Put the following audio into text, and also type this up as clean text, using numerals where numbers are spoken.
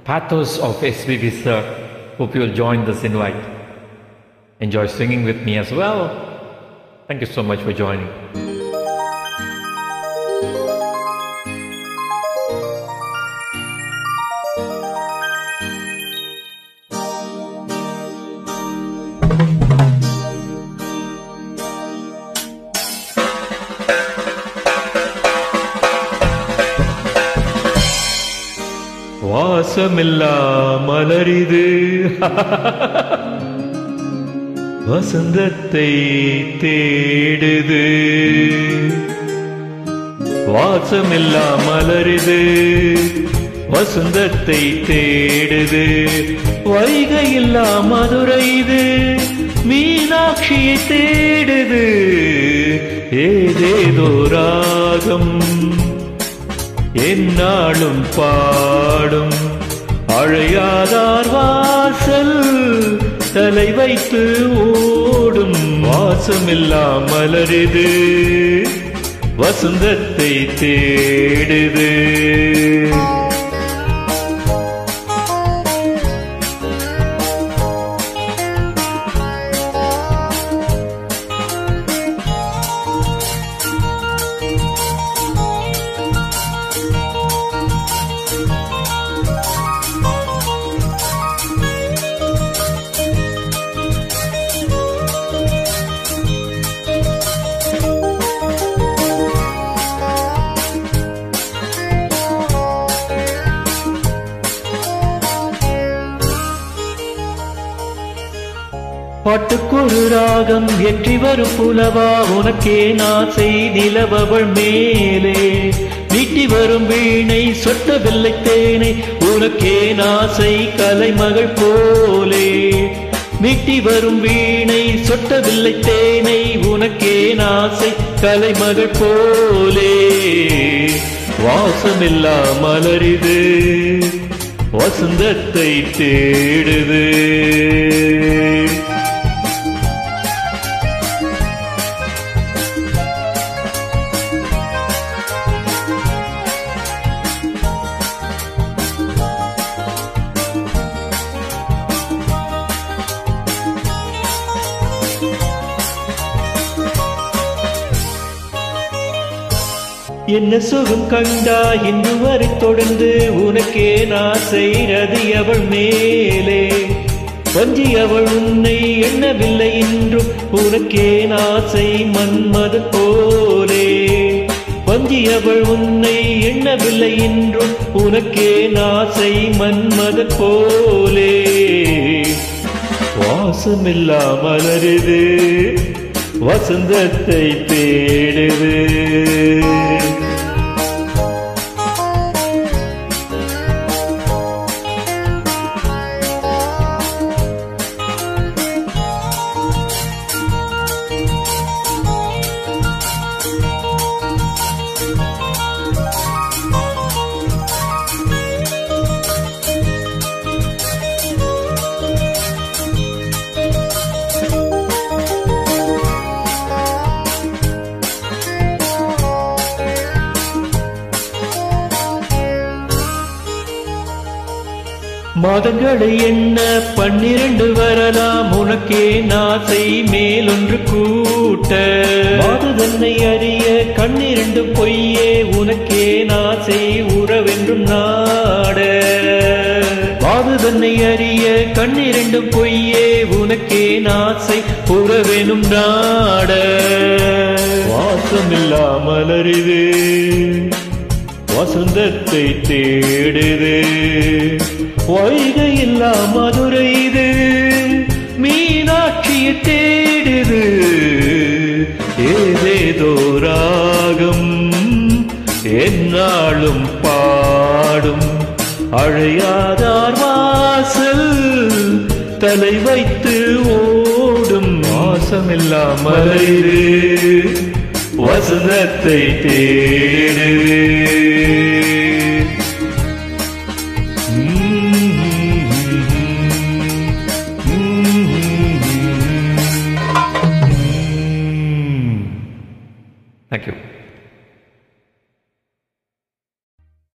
pathos of SPB sir. Hope you'll join this invite. Enjoy singing with me as well. Thank you so much for joining. வாசமில்லா மலரிது வசந்தத்தை தேடுது. வாசமில்லா மலரிது வசந்தத்தை தேடுது. வைகையில்லா மதுரை இது மீனாட்சியை தேடுது. ஏதேதோ ராகம் என்னாலும் பாடும். அழையாதார் வாசல் தலை வைத்து ஓடும். வாசமில்லா மலரிது வசந்தத்தை தேடுது. பாட்டுக்கொரு ராகம் ஏற்றி வரும் புலவா உனக்கே நாசை நிலவவள் மேலே. நீட்டி வரும் வீணை சொட்ட வெள்ளை தேனை உனக்கே நாசை கலைமகள் போலே. நீட்டி வரும் வீணை சொட்ட வெள்ளை தேனை உனக்கே நாசை கலைமகள் போலே. வாசமில்லா மலரிது வசந்தத்தை தேடுது. என்ன சுகம் கண்டா இன்று வரை தொடர்ந்து உனக்கே நாசை ரதி அவள் மேலே. வஞ்சி அவள் உன்னை எண்ணவில்லை இன்றும் உனக்கே நாசை மன்மத போலே. வஞ்சி அவள் உன்னை எண்ணவில்லை இன்றும் உனக்கே நாசை மன்மத போலே. வாசமில்லா மலருது வசந்தத்தை தேடுது. மாதங்களை என்ன 12 வரலாம் உனக்கே நாசை மேலொன்று கூட்ட. மாது தன்னை அறிய கண்ணிரண்டு பொய்யே உனக்கே நாசை உறவென்றும் நாட. மாது தன்னை அறிய கண்ணிரண்டு பொய்யே உனக்கே நாசை உறவெனும் நாட. வாசமில்லா மலரிது வசந்தத்தை தேடுது. வைகையில்லா மதுரை இது மீனாட்சியை தேடுது. ஏதேதோ ராகம் என்னாலும் பாடும். அழையாதார் வாசல் தலை வைத்து ஓடும். வாசமில்லா மலரிது வசந்தத்தை தேடுது.